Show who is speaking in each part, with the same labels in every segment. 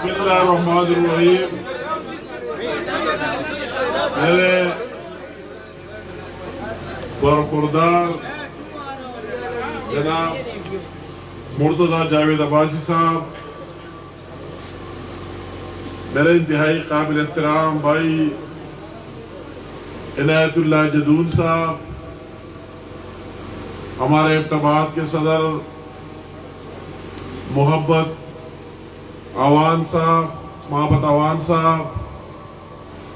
Speaker 1: بسم اللہ الرحمن الرحیم. میرے برخوردار جناب مرتضی جاوید عباسی صاحب، میرے انتہائی قابل احترام بھائی عنایت اللہ جدون صاحب، ہمارے ابٹباد کے صدر محبت عوان صاحب،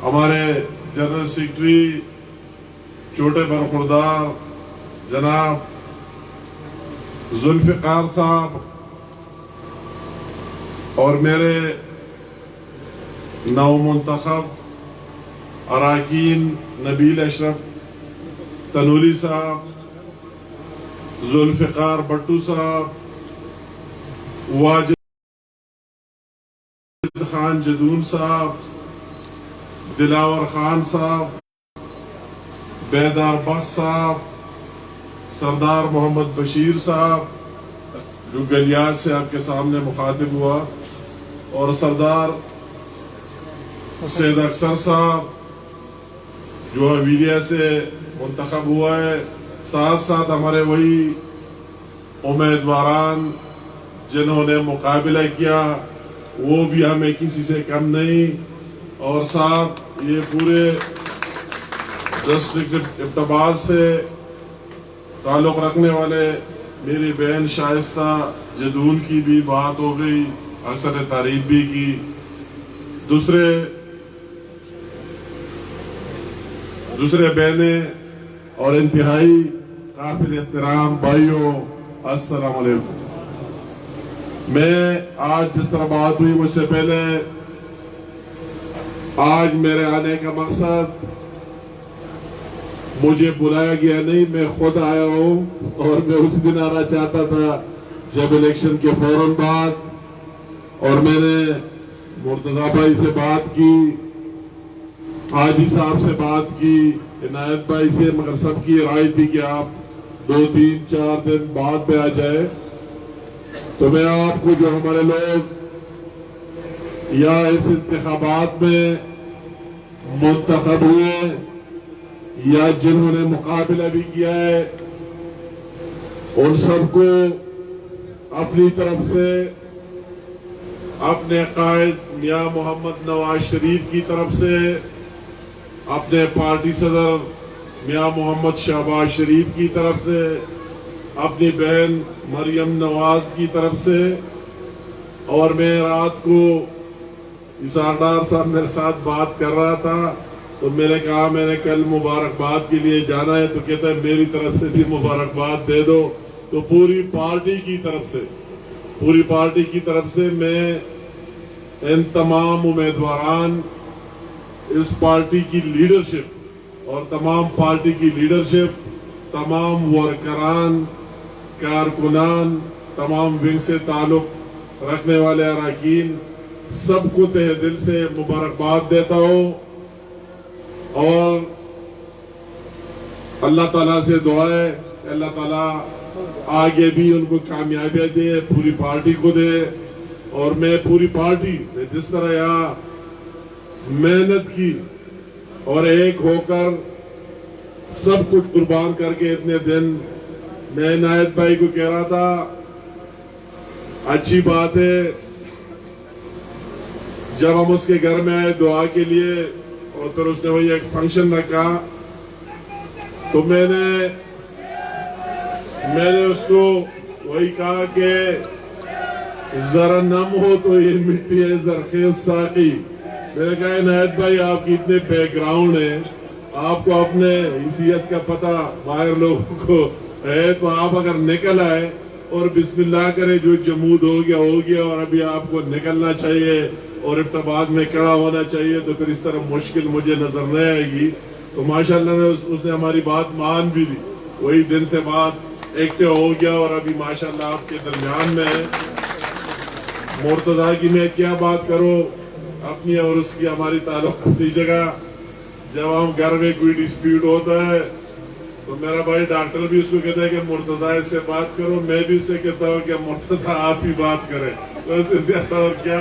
Speaker 1: ہمارے جنرل سیکرٹری چھوٹے برخوردار جناب ذوالفقار صاحب، اور میرے نو منتخب اراکین نبیل اشرف تنوری صاحب، ذوالفقار بٹو صاحب، واجد خان جدون صاحب، دلاور خان صاحب، بیدار بخش صاحب، سردار محمد بشیر صاحب جو گلیات سے آپ کے سامنے مخاطب ہوا، اور سردار سید اکثر صاحب جو حویلیہ سے منتخب ہوا ہے، ساتھ ساتھ ہمارے وہی امیدواران جنہوں نے مقابلہ کیا وہ بھی ہمیں کسی سے کم نہیں، اور ساتھ یہ پورے ڈسٹرکٹ ابٹباد سے تعلق رکھنے والے میری بہن شائستہ جدون کی بھی بات ہو گئی، اکثر تعریف بھی کی. دوسرے بہنیں اور انتہائی قابل احترام بھائیوں، السلام علیکم. میں آج جس طرح بات ہوئی مجھ سے پہلے، آج میرے آنے کا مقصد مجھے بلایا گیا نہیں، میں خود آیا ہوں، اور میں اس دن آنا چاہتا تھا جب الیکشن کے فوراً بعد، اور میں نے مرتضی بھائی سے بات کی، حاجی صاحب سے بات کی، عنایت بھائی سے، مگر سب کی رائے تھی کہ آپ 2 3 4 دن بعد میں آ جائے. تو میں آپ کو جو ہمارے لوگ یا اس انتخابات میں منتخب ہوئے یا جنہوں نے مقابلہ بھی کیا ہے، ان سب کو اپنی طرف سے اپنے قائد میاں محمد نواز شریف کی طرف سے، اپنے پارٹی صدر میاں محمد شہباز شریف کی طرف سے، اپنی بہن مریم نواز کی طرف سے، اور میں رات کو اساردار صاحب میرے ساتھ بات کر رہا تھا تو میں نے کہا میں نے کل مبارکباد کے لیے جانا ہے، تو کہتا ہے میری طرف سے بھی مبارکباد دے دو. تو پوری پارٹی کی طرف سے میں ان تمام امیدواران، اس پارٹی کی لیڈرشپ اور تمام پارٹی کی لیڈرشپ، تمام ورکران، کارکنان، تمام ونگ سے تعلق رکھنے والے اراکین، سب کو تہ دل سے مبارکباد دیتا ہوں، اور اللہ تعالیٰ سے دعا ہے کہ اللہ تعالیٰ آگے بھی ان کو کامیابیاں دے، پوری پارٹی کو دے. اور میں پوری پارٹی نے جس طرح یہاں محنت کی اور ایک ہو کر سب کچھ قربان کر کے اتنے دن، میں عنایت بھائی کو کہہ رہا تھا اچھی بات ہے جب ہم اس کے گھر میں آئے دعا کے لیے، اور پھر اس نے وہی ایک فنکشن رکھا، تو میں نے اس کو وہی کہا کہ ذرا نم ہو تو یہ مٹی ہے زرخیز ساقی. میں نے کہا عنایت بھائی آپ کی اتنے بیک گراؤنڈ ہیں، آپ کو اپنے حیثیت کا پتہ باہر لوگوں کو ہے، تو آپ اگر نکل آئے اور بسم اللہ کرے، جو جمود ہو گیا، اور ابھی آپ کو نکلنا چاہیے اور ابٹباد میں کھڑا ہونا چاہیے، تو پھر اس طرح مشکل مجھے نظر نہیں آئے گی. تو ماشاءاللہ اس نے ہماری بات مان بھی لی، وہی دن سے بات ایکٹیو ہو گیا، اور ابھی ماشاءاللہ آپ کے درمیان میں ہے. مرتضی کی میں کیا بات کروں، اپنی اور اس کی ہماری تعلق اپنی جگہ. جب ہم گھر میں کوئی ڈسپیوٹ ہوتا ہے تو میرا بھائی ڈاکٹر بھی اس کو کہتا ہے کہ مرتضی سے بات کرو، میں بھی اس سے کہتا ہوں کہ مرتضی آپ ہی بات کریں. تو اس سے زیادہ اور کیا،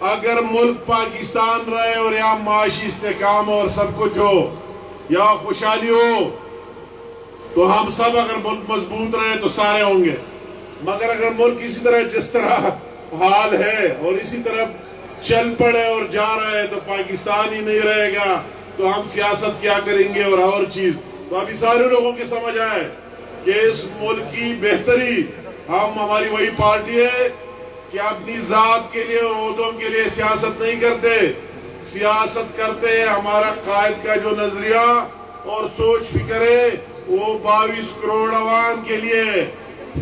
Speaker 1: اگر ملک پاکستان رہے اور یہاں معاشی استحکام اور سب کچھ ہو یا خوشحالی ہو تو ہم سب اگر ملک مضبوط رہے تو سارے ہوں گے. مگر اگر ملک اسی طرح جس طرح حال ہے اور اسی طرح چل پڑے اور جا رہے ہیں تو پاکستان ہی نہیں رہے گا تو ہم سیاست کیا کریں گے اور چیز. تو ابھی سارے لوگوں کی سمجھ آئے کہ اس ملک کی بہتری ہماری وہی پارٹی ہے کہ اپنی ذات کے لیے اور عہدوں کے لیے سیاست نہیں کرتے. سیاست کرتے ہیں ہمارا قائد کا جو نظریہ اور سوچ فکر ہے وہ 22 کروڑ عوام کے لیے.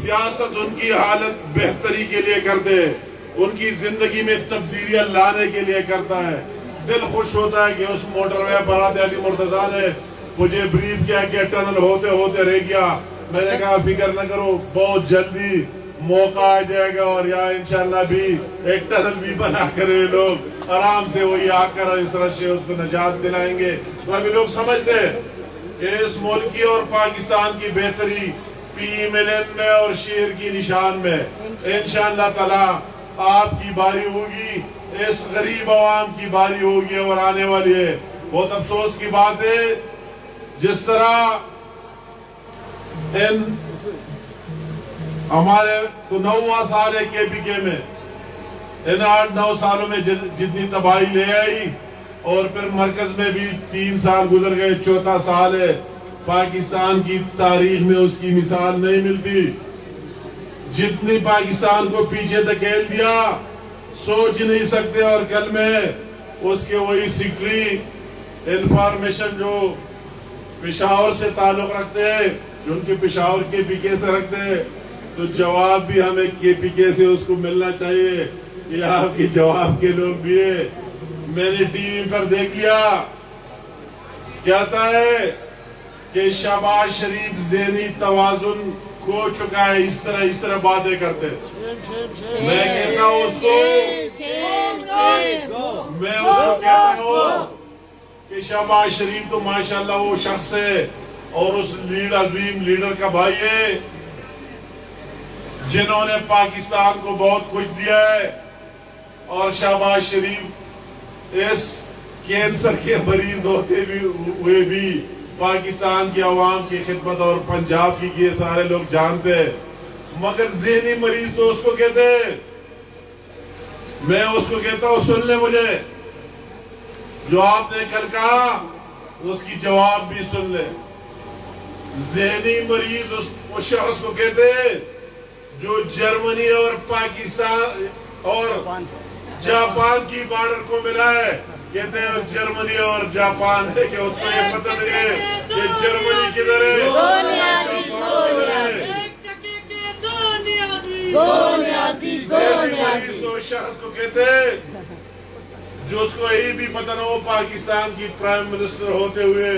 Speaker 1: سیاست ان کی حالت بہتری کے لیے کرتے ہیں, ان کی زندگی میں تبدیلیاں لانے کے لیے کرتا ہے. دل خوش ہوتا ہے کہ اس موٹر وے برات علی مرتضیٰ نے مجھے بریف کیا کہ ٹنل ہوتے ہوتے رہ گیا. میں نے کہا فکر نہ کرو, بہت جلدی موقع آ جائے گا اور یہاں انشاءاللہ بھی ایک ٹنل بھی بنا کر لوگ آرام سے وہی آ کر اس رشے اس کو نجات دلائیں گے. تو ابھی لوگ سمجھتے ہیں کہ اس ملک کی اور پاکستان کی بہتری پی ملن میں اور شیر کی نشان میں انشاءاللہ تعالی آپ کی باری ہوگی, اس غریب عوام کی باری ہوگی اور آنے والی ہے. بہت افسوس کی بات ہے جس طرح ہمارے تو 9واں سال ہے کے پی کے میں, ان 8-9 سالوں میں جتنی تباہی لے آئی اور پھر مرکز میں بھی 3 سال گزر گئے, 4تھا سال ہے. پاکستان کی تاریخ میں اس کی مثال نہیں ملتی. جتنی پاکستان کو پیچھے دھکیل دیا سوچ ہی نہیں سکتے. اور کل میں اس کے وہی سیکرٹری انفارمیشن جو پشاور سے تعلق رکھتے ہیں, جو ان کے پشاور کے پی کے سے رکھتے ہیں, تو جواب بھی ہمیں کے پی کے سے اس کو ملنا چاہیے کہ آپ کی جواب کے لوگ بھی ہیں. میں نے ٹی وی پر دیکھ لیا, کہتا ہے کہ شہباز شریف ذہنی توازن کھو چکا ہے, اس طرح باتیں کرتے. میں کہتا ہوں اس کو کہتا ہوں کہ شہباز شریف تو ماشاءاللہ وہ شخص ہے اور اس عظیم لیڈر کا بھائی ہے جنہوں نے پاکستان کو بہت کچھ دیا ہے. اور شہباز شریف اس کینسر کے مریض ہوتے ہوئے بھی پاکستان کی عوام کی خدمت اور پنجاب کی یہ سارے لوگ جانتے ہیں. مگر ذہنی مریض تو اس کو کہتے ہیں. میں اس کو کہتا ہوں سن لے مجھے, جو آپ نے کل کہا اس کی جواب بھی سن لے. ذہنی مریض اس شخص کو کہتے ہیں جو جرمنی اور پاکستان اور جاپان کی بارڈر کو ملا ہے. کہتے ہیں جرمنی اور جاپان ہے کہ اس کو یہ پتہ نہیں ہے کہ جرمنی کدھر ہے, تو شخص کو کہتے ہیں جو اس کو یہی بھی پتہ نہ ہو پاکستان کی پرائم منسٹر ہوتے ہوئے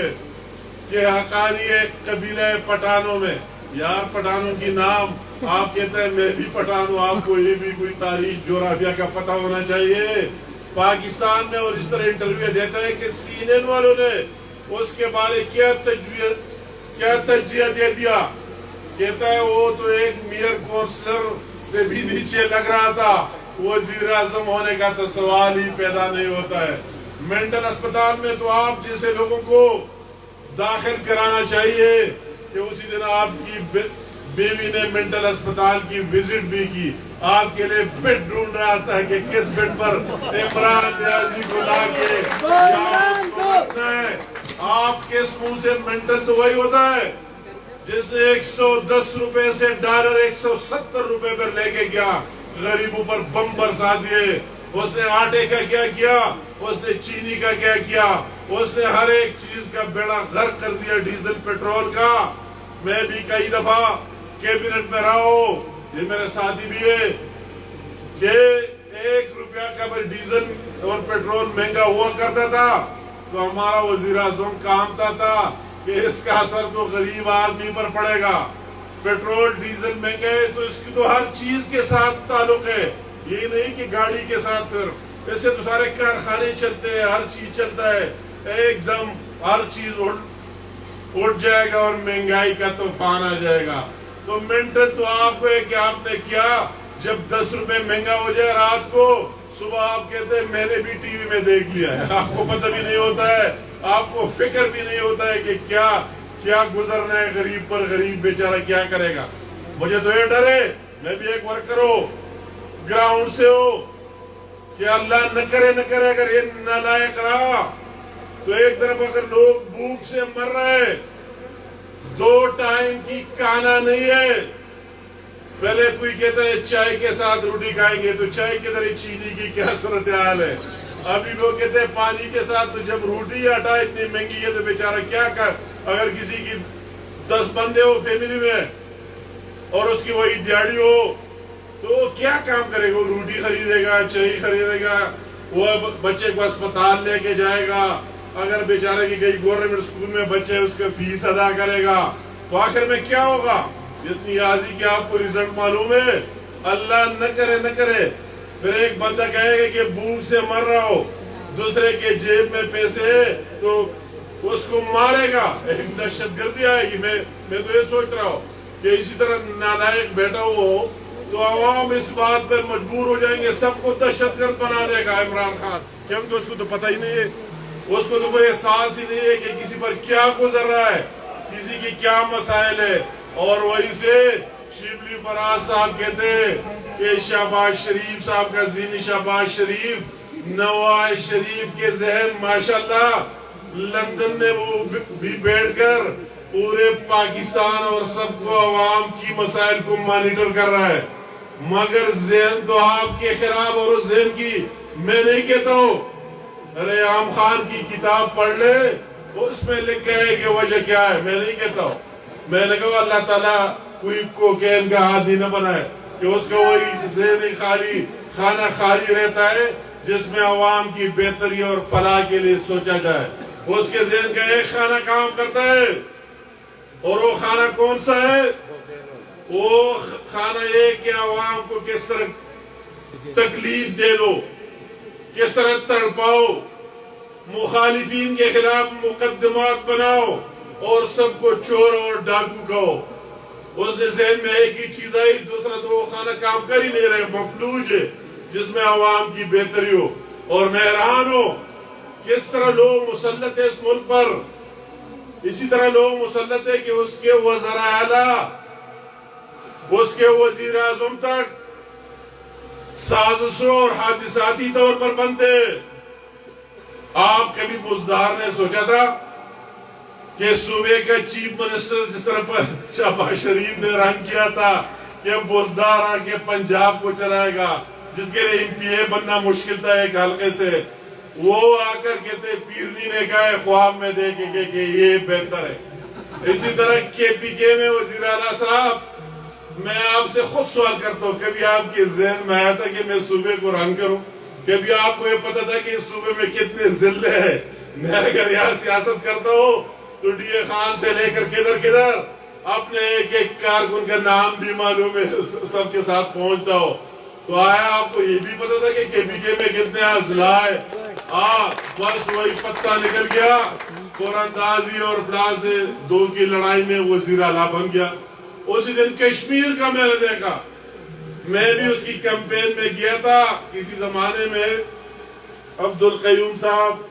Speaker 1: کہ حقانی ایک قبیلہ پٹھانوں میں. یار پٹھانوں کی نام آپ کہتے ہیں میں بھی پٹھان ہوں, آپ کو یہ بھی کوئی تاریخ جغرافیہ کا پتہ ہونا چاہیے. پاکستان میں اور اس طرح انٹرویو دیتا ہے کہ سی این این والوں نے اس کے بارے کیا تجزیہ دے دیا. کہتا ہے وہ تو ایک میئر کونسلر سے بھی نیچے لگ رہا تھا, وزیر اعظم ہونے کا تو سوال ہی پیدا نہیں ہوتا ہے. مینٹل اسپتال میں تو آپ جیسے لوگوں کو داخل کرانا چاہیے کہ اسی دن آپ کی بیوی نے مینٹل اسپتال کی وزٹ بھی کی, آپ کے لیے بیڈ ڈھونڈ رہا تھا کہ کس بیڈ پر عمران نیازی کو لا کے آپ کو رکھنا ہے. آپ کس منہ سے مینٹل تو وہی ہوتا ہے جس نے 110 روپے سے ڈالر 170 روپے پر لے کے گیا, غریبوں پر بم برسا دیے. اس نے آٹے کا کیا کیا, اس نے چینی کا کیا کیا, اس نے ہر ایک چیز کا بیڑا غرق کر دیا, ڈیزل پیٹرول کا. میں بھی کئی دفعہ کیبنٹ میں رہا ہوں, یہ میرے ساتھی بھی ہے, کہ 1 روپیہ کا ڈیزل اور پیٹرول مہنگا ہوا کرتا تھا تو ہمارا وزیر اعظم کامتا تھا کہ اس کا اثر تو غریب آدمی پر پڑے گا. پیٹرول ڈیزل مہنگے تو اس کی تو ہر چیز کے ساتھ تعلق ہے, یہ نہیں کہ گاڑی کے ساتھ. پھر ایسے تو سارے کارخانے چلتے ہیں, ہر چیز چلتا ہے, ایک دم ہر چیز اٹھ جائے گا اور مہنگائی کا طوفان آ جائے گا. تو مینٹل تو آپ کو ہے کہ آپ نے کیا, جب 10 روپے مہنگا ہو جائے رات کو صبح آپ کہتے ہیں میں نے بھی ٹی وی میں دیکھ لیا ہے، آپ کو پتہ بھی نہیں ہوتا ہے، آپ کو فکر بھی نہیں ہوتا ہے کہ کیا گزرنا ہے غریب پر، غریب بیچارہ کیا کرے گا۔ مجھے تو یہ ڈر ہے، میں بھی ایک ورکر ہو، گراؤنڈ سے ہو، کہ اللہ نہ کرے اگر یہ نالائق رہا تو ایک طرف اگر لوگ بھوک سے مر رہے، 2 ٹائم کی کھانا نہیں ہے، پہلے کوئی کہتا ہے چائے کے ساتھ روٹی کھائیں گے، تو چائے کے ذریعے چینی کی کیا صورتحال ہے، ابھی لوگ کہتے ہیں پانی کے ساتھ، تو جب روٹی آٹا اتنی مہنگی ہے تو بیچارہ کیا کر، اگر کسی کی 10 بندے ہو فیملی میں اور اس کی وہی دیہڑی ہو تو وہ کیا کام کرے گا، وہ روٹی خریدے گا، چائے خریدے گا، وہ بچے کو اسپتال لے کے جائے گا، اگر بیچارے کی گئی گورنمنٹ اسکول میں بچے اس کا فیس ادا کرے گا، تو آخر میں کیا ہوگا؟ جس نیازی کے آپ کو رزلٹ معلوم ہے، اللہ نہ کرے پھر ایک بندہ کہے گا کہ بھوک سے مر رہا ہو، دوسرے کے جیب میں پیسے تو اس کو مارے گا، ایک دہشت گردی آئے گی۔ میں تو یہ سوچ رہا ہوں کہ اسی طرح نالائق بیٹھا ہو تو عوام اس بات پر مجبور ہو جائیں گے، سب کو دہشت گرد بنا دے گا عمران خان، کیونکہ اس کو تو پتہ ہی نہیں ہے، اس کو تو کوئی احساس ہی نہیں ہے کہ کسی پر کیا گزر رہا ہے، کسی کی کیا مسائل ہے۔ اور وہی سے شبلی فراز صاحب کہتے ہیں کہ شہباز شریف صاحب کا ذہن، شہباز شریف نواز شریف کے ذہن ماشاءاللہ لندن میں وہ بھی بیٹھ کر پورے پاکستان اور سب کو عوام کی مسائل کو مانیٹر کر رہا ہے، مگر ذہن تو آپ کے خراب، اور اس ذہن کی میں نہیں کہتا ہوں، ریحام خان کی کتاب پڑھ لے اس میں لکھا ہے کہ وجہ کیا ہے، میں نہیں کہتا ہوں، میں نے کہا اللہ تعالیٰ کوئی کوکین کا عادی نہ بنائے کہ اس کا وہی ذہن خالی، خانہ خالی رہتا ہے جس میں عوام کی بہتری اور فلاح کے لیے سوچا جائے، اس کے ذہن کا ایک خانہ کام کرتا ہے، اور وہ خانہ کون سا ہے؟ وہ خانہ یہ کہ عوام کو کس طرح تکلیف دے دو، کس طرح تڑپاؤ، مخالفین کے خلاف مقدمات بناؤ اور سب کو چور اور ڈاکو کہو۔ اس نے ذہن میں ایک ہی چیز آئی، دوسرا تو وہ خانہ کام کر ہی نہیں رہے، مفلوج ہے جس میں عوام کی بہتری ہو۔ اور میں حیران ہوں کس طرح لوگ مسلط ہے اس ملک پر، اسی طرح لوگ مسلط ہے کہ اس کے وزراء اعلیٰ، اس کے وزیر اعظم تک سازشوں اور حادثاتی طور پر بنتے۔ آپ کبھی بزدار نے سوچا تھا کہ صوبے کا چیف منسٹر جس طرح پر شہباز شریف نے رنگ کیا تھا کہ بزدار آ کے پنجاب کو چلائے گا، جس کے لیے MP بننا مشکل تھا ایک حلقے سے، وہ آ کر کہتے پیرنی نے کہا ہے خواب میں دیکھے کہ یہ بہتر ہے۔ اسی طرح KPK میں وزیر اعلیٰ صاحب، میں آپ سے خود سوال کرتا ہوں، کبھی آپ کے ذہن میں آیا تھا کہ میں صوبے کو رنگ کروں؟ کبھی آپ کو یہ پتا تھا کہ اس صوبے میں کتنے ضلع ہیں؟ میں اگر یہاں سیاست کرتا ہوں تو DA خان سے لے کر کدھر اپنے ایک کارکن کا نام بھی معلوم ہے، سب کے ساتھ پہنچتا ہو۔ تو آیا آپ کو یہ بھی پتا تھا کہ KPK میں کتنے اضلاع ہیں؟ بس وہی پتہ نکل گیا، قرآن اور فلاں سے 2 کی لڑائی میں وزیر اعلیٰ بن گیا۔ اسی دن کشمیر کا میں نے دیکھا، میں بھی اس کی کیمپین میں گیا تھا کسی زمانے میں، عبدالقیوم صاحب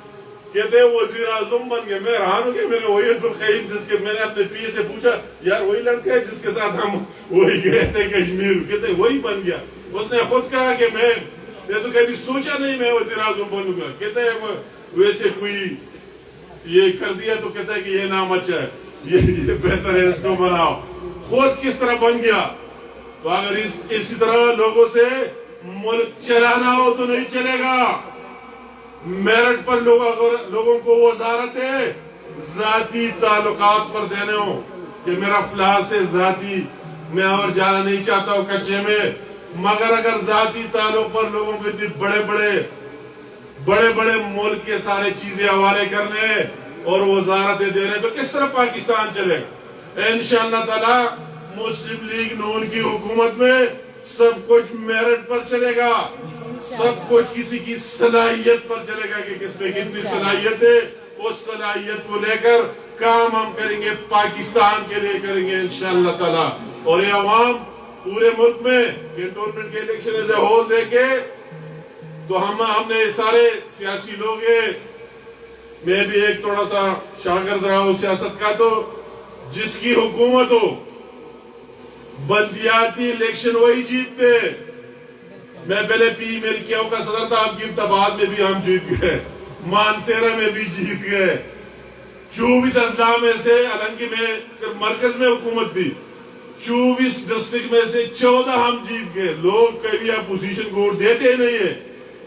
Speaker 1: کہتے وزیر اعظم بن گئے، میں حیران ہوں کہ میں نے وہی عبدالقیوم جس کے میں نے اپنے پی سے پوچھا یار وہی لڑکا ہے جس کے ساتھ ہم وہی گئے تھے کشمیر، کہتے وہی بن گیا۔ اس نے خود کہا کہ میں تو کبھی سوچا نہیں میں وزیر اعظم بنوں گا، کہتے ہیں ویسے کوئی یہ کر دیا تو کہتا ہے کہ یہ نام اچھا ہے، یہ بہتر ہے اس کو بناؤ، خود کس طرح بن گیا۔ تو اگر اسی طرح لوگوں سے ملک چلانا ہو تو نہیں چلے گا۔ میرٹ پر لوگوں کو وزارت ہے، ذاتی تعلقات پر دینے ہو کہ میرا فلاں سے ذاتی، میں اور جانا نہیں چاہتا ہوں کچے میں، مگر اگر ذاتی تعلق پر لوگوں کو اتنی بڑے بڑے ملک کے سارے چیزیں حوالے کرنے اور وزارتیں دینے تو کس طرح پاکستان چلے گا؟ انشاءاللہ تعالی مسلم لیگ نون کی حکومت میں سب کچھ میرٹ پر چلے گا، سب کچھ کسی کی صلاحیت پر چلے گا کہ کس میں کتنی صلاحیت ہے، اس صلاحیت کو لے کر کام ہم کریں گے، پاکستان کے لیے کریں گے انشاءاللہ تعالی۔ اور یہ عوام پورے ملک میں کنٹونمنٹ کے election as a whole they کے تو ہم نے سارے سیاسی لوگ ہیں، میں بھی ایک تھوڑا سا شاگرد رہا ہوں سیاست کا، تو جس کی حکومت ہو بلدیاتی الیکشن وہی جیتتے. میں پہلے پی ملکیوں کا صدر تھا، اب گفٹاباد میں بھی ہم جیت گئے، مانسیرہ میں بھی جیت گئے. 24 اضلاع میں سے، حالانکہ میں صرف مرکز میں حکومت تھی، 24 ڈسٹرکٹ میں سے 14 ہم جیت گئے. لوگ کبھی اپوزیشن کو ووٹ دیتے ہی نہیں ہے.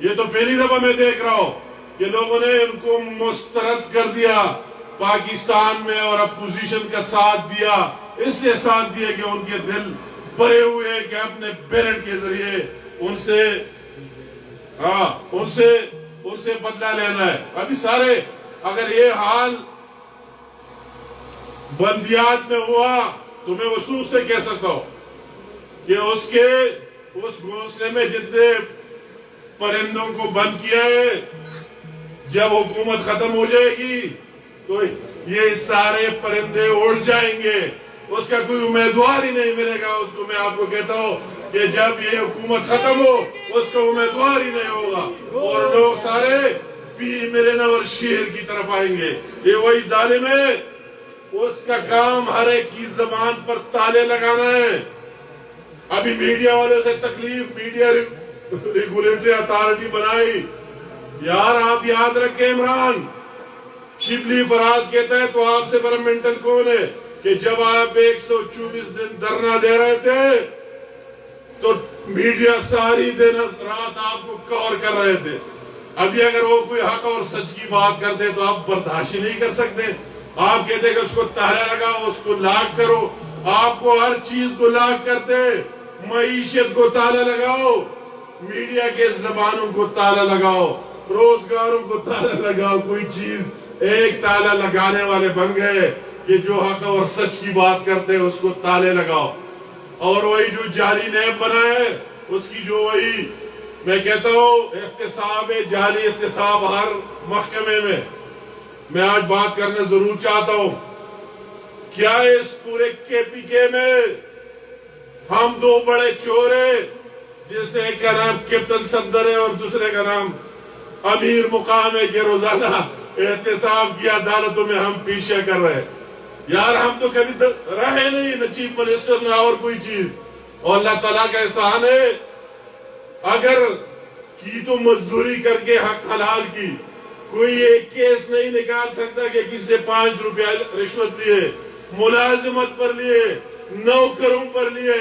Speaker 1: یہ تو پہلی دفعہ میں دیکھ رہا ہوں کہ لوگوں نے ان کو مسترد کر دیا پاکستان میں، اور اپوزیشن کا ساتھ دیا. اس لیے ساتھ دیا کہ ان کے دل بھرے ہوئے کہ اپنے بیلٹ کے ذریعے ان سے بدلہ لینا ہے. ابھی سارے اگر یہ حال بلدیات میں ہوا تو میں افسوس سے کہہ سکتا ہوں کہ اس گھونسلے میں جتنے پرندوں کو بند کیا ہے، جب حکومت ختم ہو جائے گی تو یہ سارے پرندے اڑ جائیں گے. اس کا کوئی امیدوار ہی نہیں ملے گا. اس کو میں آپ کو کہتا ہوں کہ جب یہ حکومت ختم ہو اس کا امیدوار ہی نہیں ہوگا، اور لوگ سارے پی ملین اور شیر کی طرف آئیں گے. یہ وہی ظالم ہے، اس کا کام ہر ایک کی زبان پر تالے لگانا ہے. ابھی میڈیا والوں سے تکلیف، میڈیا ریگولیٹری اتھارٹی بنائی. یار آپ یاد رکھیں، عمران شبلی فراد کہتا ہے تو آپ سے بڑا مینٹل کون ہے کہ جب آپ 124 دن دھرنا دے رہے تھے تو میڈیا ساری دن رات آپ کو کور کر رہے تھے. ابھی اگر وہ کوئی حق اور سچ کی بات کرتے تو آپ برداشت ہی نہیں کر سکتے. آپ کہتے کہ اس کو تالا لگاؤ، اس کو لاک کرو. آپ کو ہر چیز کو لاک کرتے، معیشت کو تالا لگاؤ، میڈیا کے زبانوں کو تالا لگاؤ، روزگاروں کو تالا لگاؤ. کوئی چیز ایک تالا لگانے والے بن گئے کہ جو حق اور سچ کی بات کرتے اس کو تالے لگاؤ. اور وہی جو جعلی نیب بنا ہے اس کی جو وہی میں کہتا ہوں احتساب ہے، جعلی احتساب ہر محکمے میں. میں آج بات کرنا ضرور چاہتا ہوں، کیا اس پورے کے پی کے میں ہم دو بڑے چور ہیں، جیسے ایک کا نام کیپٹن صفدر ہے اور دوسرے کا نام امیر مقام ہے، کہ روزانہ احتساب کی عدالتوں میں ہم پیشے کر رہے ہیں. یار ہم تو کبھی رہے نہیں، نہ چیف منسٹر نہ اور کوئی چیز. اور اللہ تعالیٰ کا احسان ہے، اگر کی تو مزدوری کر کے حق حلال کی. کوئی ایک کیس نہیں نکال سکتا کہ کسی سے 5 روپیہ رشوت لیے، ملازمت پر لیے، نوکروں پر لیے،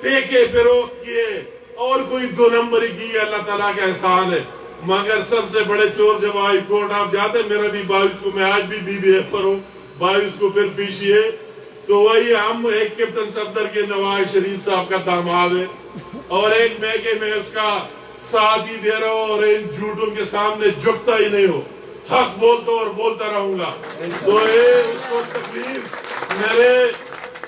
Speaker 1: ٹیکے فروخت کیے، اور کوئی 2 نمبری کی. اللہ تعالیٰ کا احسان ہے. مگر سب سے بڑے چور جب ہائی کورٹ آپ جاتے ہیں، میرا بھی 22 کو، میں آج بھی BBF پر ہوں، 22 کو پھر پیشی ہے، تو وہی ہم ایک کیپٹن صفدر کے نواز شریف صاحب کا داماد ہے، اور ایک میں کہ میں اس کا ساتھ ہی دے رہا ہوں، اور ان جھوٹوں کے سامنے جھکتا ہی نہیں ہو. حق بولتا اور بولتا رہوں گا. تو اس کو تکلیف میرے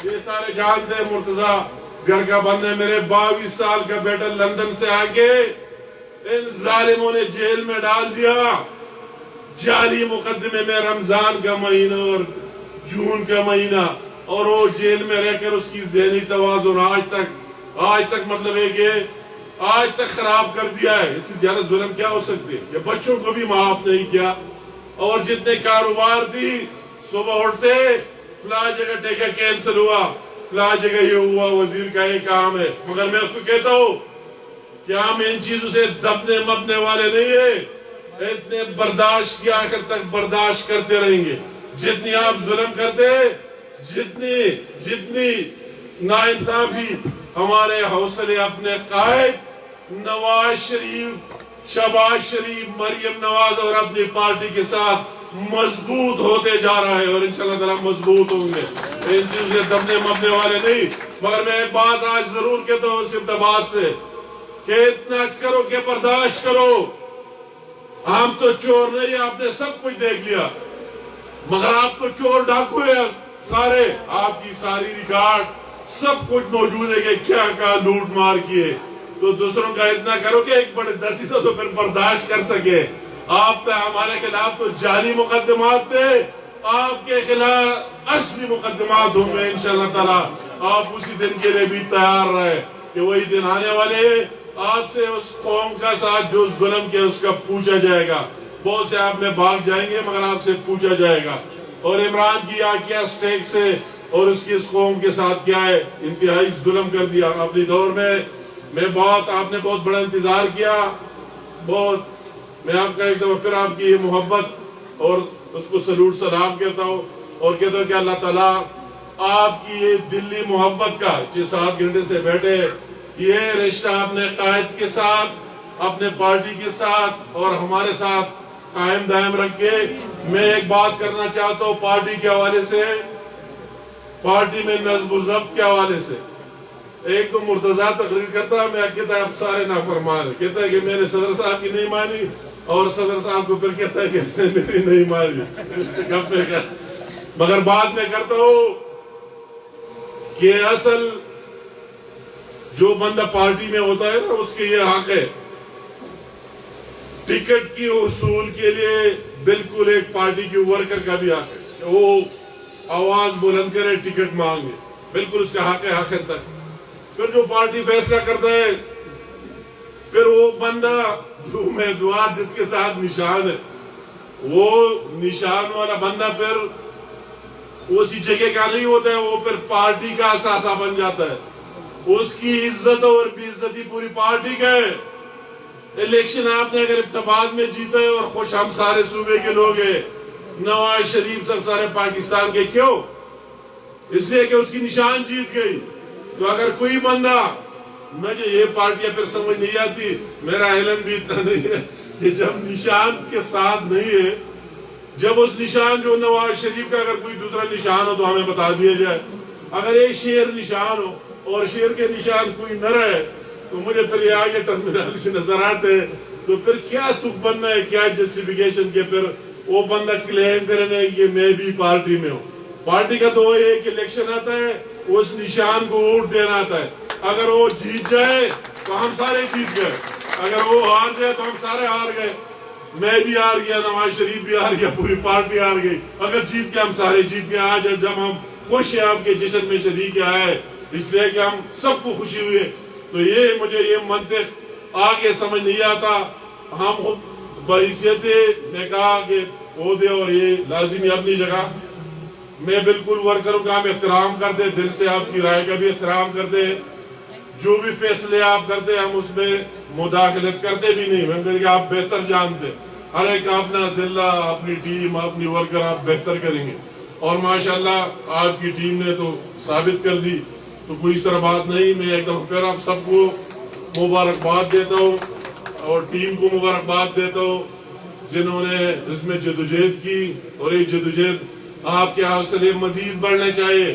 Speaker 1: یہ سارے جانتے ہیں، مرتضیٰ گھر کا بند ہے، میرے 22 سال کا بیٹا لندن سے آگے ان ظالموں نے جیل میں ڈال دیا جعلی مقدمے میں. رمضان کا مہینہ اور جون کا مہینہ، اور وہ جیل میں رہ کر اس کی ذہنی توازن آج تک مطلب ہے کہ آج تک خراب کر دیا ہے. اس سے زیادہ ظلم کیا ہو سکتے؟ یہ بچوں کو بھی معاف نہیں کیا. اور جتنے کاروبار تھی، صبح اٹھتے فلاں جگہ ٹیکہ کینسل ہوا، فلاں جگہ یہ ہوا، وزیر کا یہ کام ہے. مگر میں اس کو کہتا ہوں کہ ہم ان چیزوں سے دبنے مبنے والے نہیں ہیں. اتنے برداشت کیا، آخر تک برداشت کرتے رہیں گے. جتنی آپ ظلم کرتے، جتنی ناانصافی، ہمارے حوصلے اپنے قائد نواز شریف، شہباز شریف، مریم نواز اور اپنی پارٹی کے ساتھ مضبوط ہوتے جا رہا ہے، اور انشاءاللہ تعالیٰ مضبوط ہوں گے. ان چیزوں سے دبنے مبنے والے نہیں. مگر میں ایک بات آج ضرور کہتا ہوں اس ابتداء سے کہ اتنا کرو کہ برداشت کرو. ہم تو چور نہیں، آپ نے سب کچھ دیکھ لیا، مگر آپ تو چور ڈاکو ہیں سارے. آپ کی ساری ریکارڈ سب کچھ موجود ہے کہ کیا کیا لوٹ مار کیے. تو دوسروں کا اتنا کرو کہ ایک بڑے دسی سے تو پھر برداشت کر سکے. آپ ہمارے خلاف تو جعلی مقدمات تھے، آپ کے خلاف اصلی مقدمات ہوں گے انشاءاللہ تعالی. آپ اسی دن کے لیے بھی تیار رہے کہ وہی دن آنے والے ہیں آپ سے اس قوم کا ساتھ جو ظلم کیا اس کا پوچھا جائے گا. بہت سے آپ میں بھاگ جائیں گے مگر آپ سے پوچھا جائے گا. اور عمران کی کیا سٹیک سے اور اس کی اس قوم کے ساتھ کیا ہے, انتہائی ظلم کر دیا اپنی دور میں. آپ نے بہت بڑا انتظار کیا, میں آپ کا ایک دفعہ پھر آپ کی محبت اور اس کو سلوٹ سلام کرتا ہوں اور کہتا ہوں کہ اللہ تعالیٰ آپ کی یہ دلی محبت کا 6-7 گھنٹے سے بیٹھے یہ رشتہ اپنے قائد کے ساتھ, اپنے پارٹی کے ساتھ اور ہمارے ساتھ قائم دائم رکھے. میں ایک بات کرنا چاہتا ہوں پارٹی کے حوالے سے, پارٹی میں نظم و ضبط کے حوالے سے. ایک تو مرتضیٰ تقریر کرتا ہے, میں کہتا ہے آپ سارے نافرمان, کہتا ہے کہ میں نے صدر صاحب کی نہیں مانی, اور صدر صاحب کو پھر کہتا ہے کہ اس نے میری نہیں مانی. مگر بعد میں کرتا ہوں کہ اصل جو بندہ پارٹی میں ہوتا ہے نا اس کے یہ حق ہے ٹکٹ کی حصول کے لیے, بالکل ایک پارٹی کی ورکر کا بھی حق ہے وہ آواز بلند کرے ٹکٹ مانگے, بالکل اس کا حق ہے آخر تک. پھر جو پارٹی فیصلہ کرتا ہے پھر وہ بندہ جو امیدوار جس کے ساتھ نشان ہے وہ نشان والا بندہ پھر اسی جگہ کا نہیں ہوتا ہے, وہ پھر پارٹی کا اثاثہ بن جاتا ہے. اس کی عزت اور بے عزتی پوری پارٹی کا ہے. الیکشن آپ نے اگر ابتداء میں جیتا ہے اور خوش ہم سارے صوبے کے لوگ ہیں, نواز شریف سب سارے پاکستان کے, کیوں؟ اس لیے کہ اس کی نشان جیت گئی. تو اگر کوئی بندہ, مجھے یہ پارٹیاں پھر سمجھ نہیں آتی, میرا علم بھی اتنا نہیں ہے کہ جب نشان کے ساتھ نہیں ہے, جب اس نشان جو نواز شریف کا اگر کوئی دوسرا نشان ہو تو ہمیں بتا دیا جائے. اگر ایک شیر نشان ہو اور شیر کے نشان کوئی نہ رہے تو مجھے پھر یہ آگے ٹرمینال سے نظر آتے ہیں, تو پھر کیا تک بننا ہے, کیا جسٹیفیکیشن کے پھر وہ بندہ کلیم کرنے کہ میں بھی پارٹی میں ہوں. پارٹی کا تو یہ ایک الیکشن آتا ہے, اس نشان کو ووٹ دینا آتا ہے. اگر وہ جیت جائے تو ہم سارے جیت گئے, اگر وہ ہار جائے تو ہم سارے ہار گئے. میں بھی ہار گیا, نواز شریف بھی ہار گیا, پوری پارٹی ہار گئی. اگر جیت کے ہم سارے جیت گئے. آج جب ہم خوش ہیں آپ کے جشن میں شریک آئے اس لیے کہ ہم سب کو خوشی ہوئی ہے, تو یہ مجھے یہ منطق آگے سمجھ نہیں آتا. ہم خود بحیثیت نے کہا کہ عہدے اور یہ لازمی اپنی جگہ, میں بالکل ورکروں کا ہم احترام کرتے, دل سے آپ کی رائے کا بھی احترام کرتے, جو بھی فیصلے آپ کرتے ہم اس میں مداخلت کرتے بھی نہیں. میں کہتے کہ آپ بہتر جانتے, ہر ایک اپنا ضلع, اپنی ٹیم, اپنی ورکر آپ بہتر کریں گے. اور ماشاءاللہ آپ کی ٹیم نے تو ثابت کر دی, تو کوئی اس طرح بات نہیں. میں ایک دفعہ پھر آپ سب کو مبارکباد دیتا ہوں اور ٹیم کو مبارکباد دیتا ہوں جنہوں نے اس میں جدوجہد کی, اور یہ جدوجہد آپ کے حوصلے مزید بڑھنے چاہیے.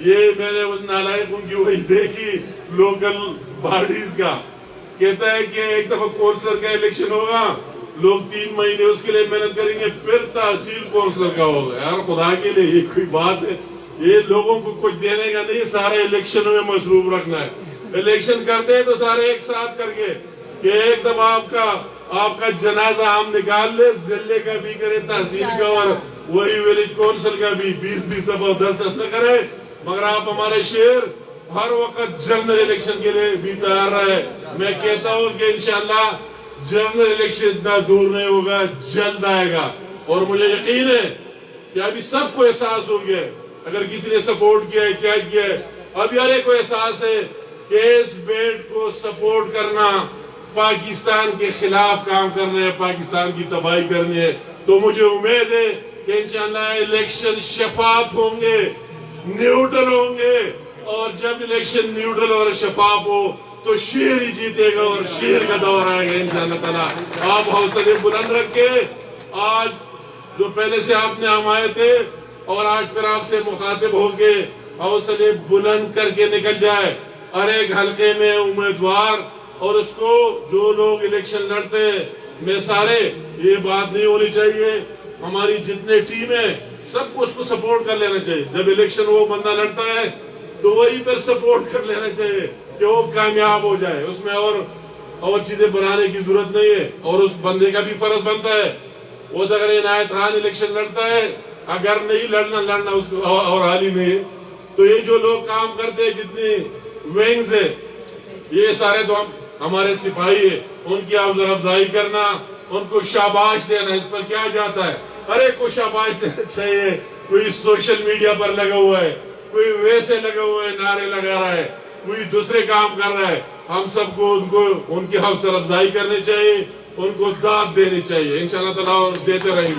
Speaker 1: یہ میں نے اس نالائق ان کی وہی دیکھی لوکل باڈیز کا, کہتا ہے کہ ایک دفعہ کونسلر کا الیکشن ہوگا, لوگ 3 مہینے اس کے لیے محنت کریں گے, پھر تحصیل کونسلر کا ہوگا. یار خدا کے لیے یہ کوئی بات ہے؟ یہ لوگوں کو کچھ دینے کا نہیں, سارے الیکشنوں میں مصروف رکھنا ہے. الیکشن کرتے ہیں تو سارے ایک ساتھ کر کے کہ ایک دفعہ آپ کا جنازہ ہم نکال لے, ضلع کا بھی کرے, تحصیل کا, اور وہی ویلیج کونسل کا بھی 20-20 دفعہ 10-10 نہ کرے. مگر آپ ہمارے شہر ہر وقت جنرل الیکشن کے لیے بھی تیار رہے. میں کہتا ہوں کہ انشاءاللہ جنرل الیکشن اتنا دور نہیں ہوگا, جلد آئے گا. اور مجھے یقین ہے کہ ابھی سب کو احساس ہو گیا, اگر کسی نے سپورٹ کیا ہے, کیا کیا ہے, ابھی ہر ایک کو احساس ہے کہ اس بیٹ کو سپورٹ کرنا پاکستان کے خلاف کام کرنا ہے, پاکستان کی تباہی کرنی ہے. تو مجھے امید ہے کہ انشاءاللہ الیکشن شفاف ہوں گے, نیوٹرل ہوں گے, اور جب الیکشن نیوٹرل اور شفاف ہو تو شیر ہی جیتے گا اور شیر کا دور آئے گا انشاءاللہ تعالیٰ. آپ حوصلے بلند رکھے. آج جو پہلے سے آپ نے ہمائے تھے اور آج پھر آپ سے مخاطب ہو کے حوصلے بلند کر کے نکل جائے. ہر ایک حلقے میں امیدوار اور اس کو جو لوگ الیکشن لڑتے ہیں, میں سارے یہ بات نہیں ہونی چاہیے, ہماری جتنے ٹیم ہیں سب کو اس کو سپورٹ کر لینا چاہیے. جب الیکشن وہ بندہ لڑتا ہے تو وہی پر سپورٹ کر لینا چاہیے کہ وہ کامیاب ہو جائے. اس میں اور چیزیں بنانے کی ضرورت نہیں ہے, اور اس بندے کا بھی فرض بنتا ہے. وہ اگر عنایت خان الیکشن لڑتا ہے, اگر نہیں لڑنا اس کو اور حال ہی نہیں ہے, تو یہ جو لوگ کام کرتے ہیں جتنے وینگز ہیں یہ سارے تو ہمارے سپاہی ہے، ان کی حوصلہ افزائی کرنا، ان کو شاباش دینا، اس پر کیا جاتا ہے؟ ہر ایک کو شاباش دینا چاہیے۔ کوئی سوشل میڈیا پر لگا ہوا ہے، کوئی ویسے لگا ہوا ہے، نعرے لگا رہا ہے، کوئی دوسرے کام کر رہا ہے۔ ہم سب کو ان کی حوصلہ افزائی کرنی چاہیے، ان کو داد دینی چاہیے، انشاءاللہ تعالیٰ دیتے رہیں گے۔